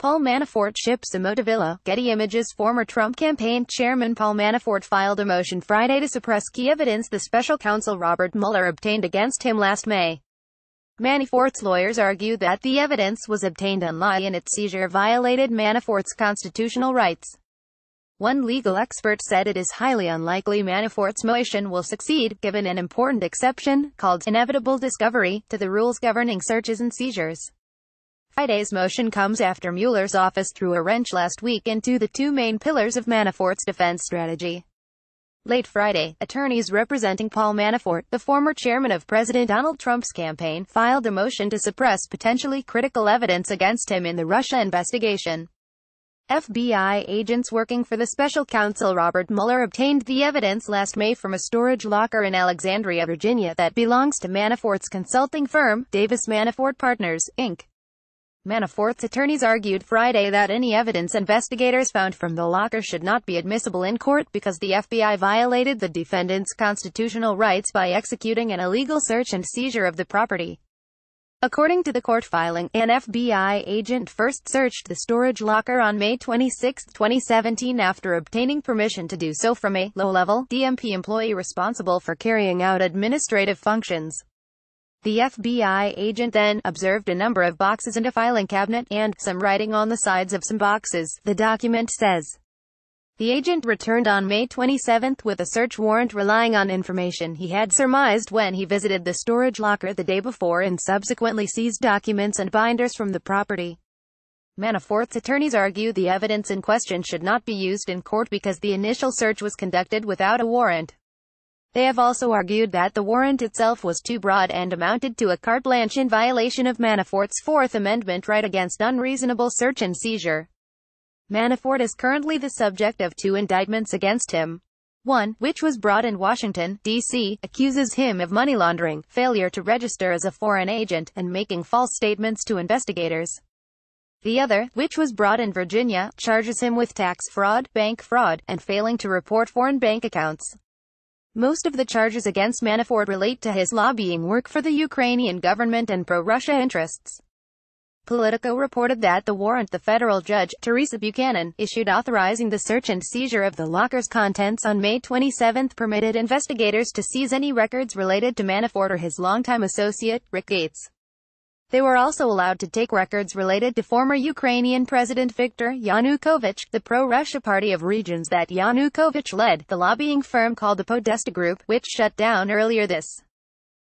Paul Manafort Chip Somodevilla, Getty Images Former Trump campaign chairman Paul Manafort filed a motion Friday to suppress key evidence the special counsel Robert Mueller obtained against him last May. Manafort's lawyers argue that the evidence was obtained unlawfully and its seizure violated Manafort's constitutional rights. One legal expert said it is highly unlikely Manafort's motion will succeed, given an important exception, called inevitable discovery, to the rules governing searches and seizures. Friday's motion comes after Mueller's office threw a wrench last week into the two main pillars of Manafort's defense strategy. Late Friday, attorneys representing Paul Manafort, the former chairman of President Donald Trump's campaign, filed a motion to suppress potentially critical evidence against him in the Russia investigation. FBI agents working for the special counsel Robert Mueller obtained the evidence last May from a storage locker in Alexandria, Virginia that belongs to Manafort's consulting firm, Davis Manafort Partners, Inc. Manafort's attorneys argued Friday that any evidence investigators found from the locker should not be admissible in court because the FBI violated the defendant's constitutional rights by executing an illegal search and seizure of the property. According to the court filing, an FBI agent first searched the storage locker on May 26, 2017 after obtaining permission to do so from a low-level DMP employee responsible for carrying out administrative functions. The FBI agent then observed a number of boxes and a filing cabinet, and some writing on the sides of some boxes, the document says. The agent returned on May 27 with a search warrant relying on information he had surmised when he visited the storage locker the day before and subsequently seized documents and binders from the property. Manafort's attorneys argue the evidence in question should not be used in court because the initial search was conducted without a warrant. They have also argued that the warrant itself was too broad and amounted to a carte blanche in violation of Manafort's Fourth Amendment right against unreasonable search and seizure. Manafort is currently the subject of two indictments against him. One, which was brought in Washington, D.C., accuses him of money laundering, failure to register as a foreign agent, and making false statements to investigators. The other, which was brought in Virginia, charges him with tax fraud, bank fraud, and failing to report foreign bank accounts. Most of the charges against Manafort relate to his lobbying work for the Ukrainian government and pro-Russia interests. Politico reported that the warrant the federal judge, Teresa Buchanan, issued authorizing the search and seizure of the locker's contents on May 27 permitted investigators to seize any records related to Manafort or his longtime associate, Rick Gates. They were also allowed to take records related to former Ukrainian President Viktor Yanukovych, the pro-Russia party of regions that Yanukovych led, the lobbying firm called the Podesta Group, which shut down earlier this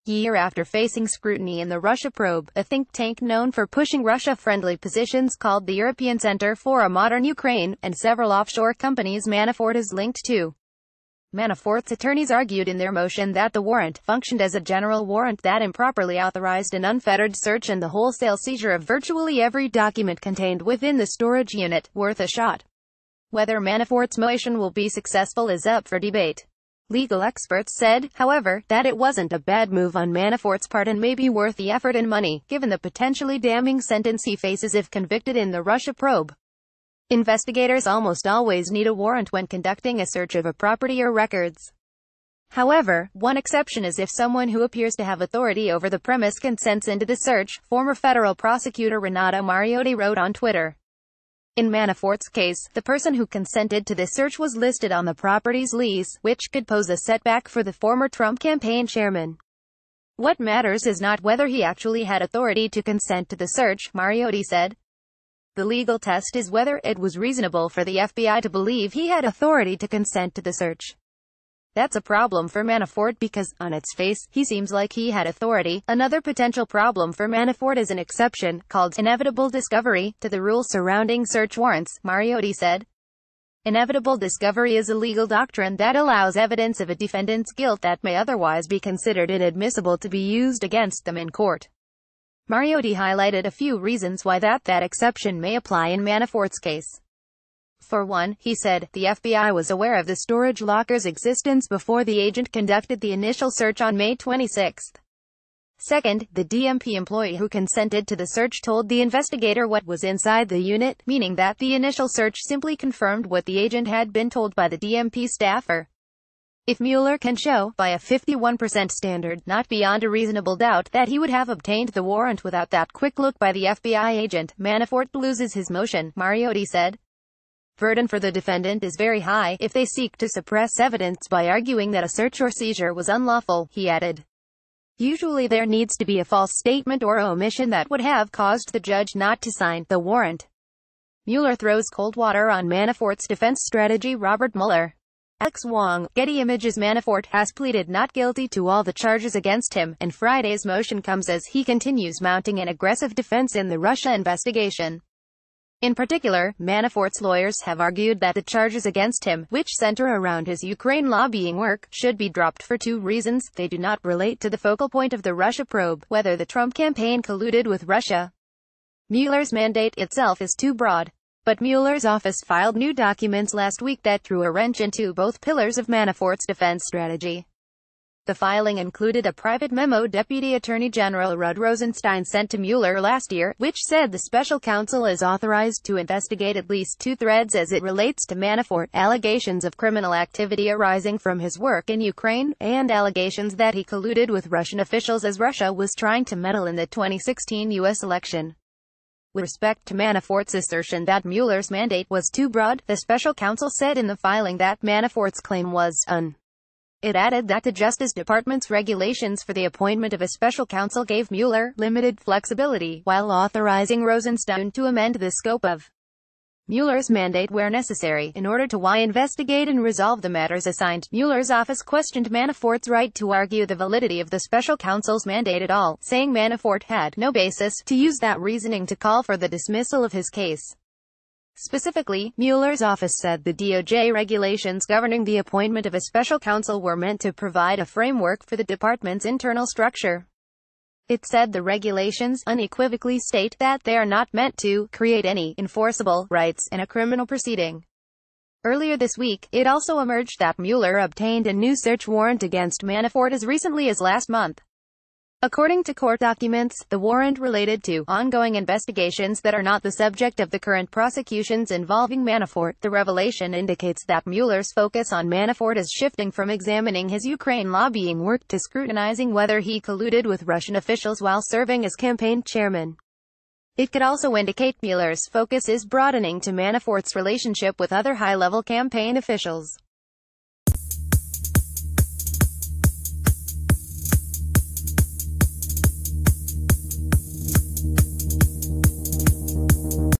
year after facing scrutiny in the Russia probe, a think tank known for pushing Russia-friendly positions called the European Center for a Modern Ukraine, and several offshore companies Manafort is linked to. Manafort's attorneys argued in their motion that the warrant functioned as a general warrant that improperly authorized an unfettered search and the wholesale seizure of virtually every document contained within the storage unit, worth a shot. Whether Manafort's motion will be successful is up for debate. Legal experts said, however, that it wasn't a bad move on Manafort's part and may be worth the effort and money, given the potentially damning sentence he faces if convicted in the Russia probe. Investigators almost always need a warrant when conducting a search of a property or records. However, one exception is if someone who appears to have authority over the premise consents into the search, former federal prosecutor Renato Mariotti wrote on Twitter. In Manafort's case, the person who consented to the search was listed on the property's lease, which could pose a setback for the former Trump campaign chairman. What matters is not whether he actually had authority to consent to the search, Mariotti said. The legal test is whether it was reasonable for the FBI to believe he had authority to consent to the search. That's a problem for Manafort because, on its face, he seems like he had authority. Another potential problem for Manafort is an exception, called inevitable discovery, to the rules surrounding search warrants, Mariotti said. Inevitable discovery is a legal doctrine that allows evidence of a defendant's guilt that may otherwise be considered inadmissible to be used against them in court. Mariotti highlighted a few reasons why that exception may apply in Manafort's case. For one, he said, the FBI was aware of the storage locker's existence before the agent conducted the initial search on May 26. Second, the DMP employee who consented to the search told the investigator what was inside the unit, meaning that the initial search simply confirmed what the agent had been told by the DMP staffer. If Mueller can show, by a 51% standard, not beyond a reasonable doubt, that he would have obtained the warrant without that quick look by the FBI agent, Manafort loses his motion, Mariotti said. Burden for the defendant is very high if they seek to suppress evidence by arguing that a search or seizure was unlawful, he added. Usually there needs to be a false statement or omission that would have caused the judge not to sign the warrant. Mueller throws cold water on Manafort's defense strategy. Robert Mueller. Alex Wong, Getty Images. Manafort has pleaded not guilty to all the charges against him, and Friday's motion comes as he continues mounting an aggressive defense in the Russia investigation. In particular, Manafort's lawyers have argued that the charges against him, which center around his Ukraine lobbying work, should be dropped for two reasons. They do not relate to the focal point of the Russia probe, whether the Trump campaign colluded with Russia. Mueller's mandate itself is too broad. But Mueller's office filed new documents last week that threw a wrench into both pillars of Manafort's defense strategy. The filing included a private memo Deputy Attorney General Rod Rosenstein sent to Mueller last year, which said the special counsel is authorized to investigate at least two threads as it relates to Manafort: allegations of criminal activity arising from his work in Ukraine, and allegations that he colluded with Russian officials as Russia was trying to meddle in the 2016 U.S. election. With respect to Manafort's assertion that Mueller's mandate was too broad, the special counsel said in the filing that Manafort's claim was It added that the Justice Department's regulations for the appointment of a special counsel gave Mueller limited flexibility, while authorizing Rosenstein to amend the scope of Mueller's mandate where necessary, in order to investigate and resolve the matters assigned. Mueller's office questioned Manafort's right to argue the validity of the special counsel's mandate at all, saying Manafort had no basis to use that reasoning to call for the dismissal of his case. Specifically, Mueller's office said the DOJ regulations governing the appointment of a special counsel were meant to provide a framework for the department's internal structure. It said the regulations unequivocally state that they are not meant to create any enforceable rights in a criminal proceeding. Earlier this week, it also emerged that Mueller obtained a new search warrant against Manafort as recently as last month. According to court documents, the warrant related to ongoing investigations that are not the subject of the current prosecutions involving Manafort. The revelation indicates that Mueller's focus on Manafort is shifting from examining his Ukraine lobbying work to scrutinizing whether he colluded with Russian officials while serving as campaign chairman. It could also indicate Mueller's focus is broadening to Manafort's relationship with other high-level campaign officials.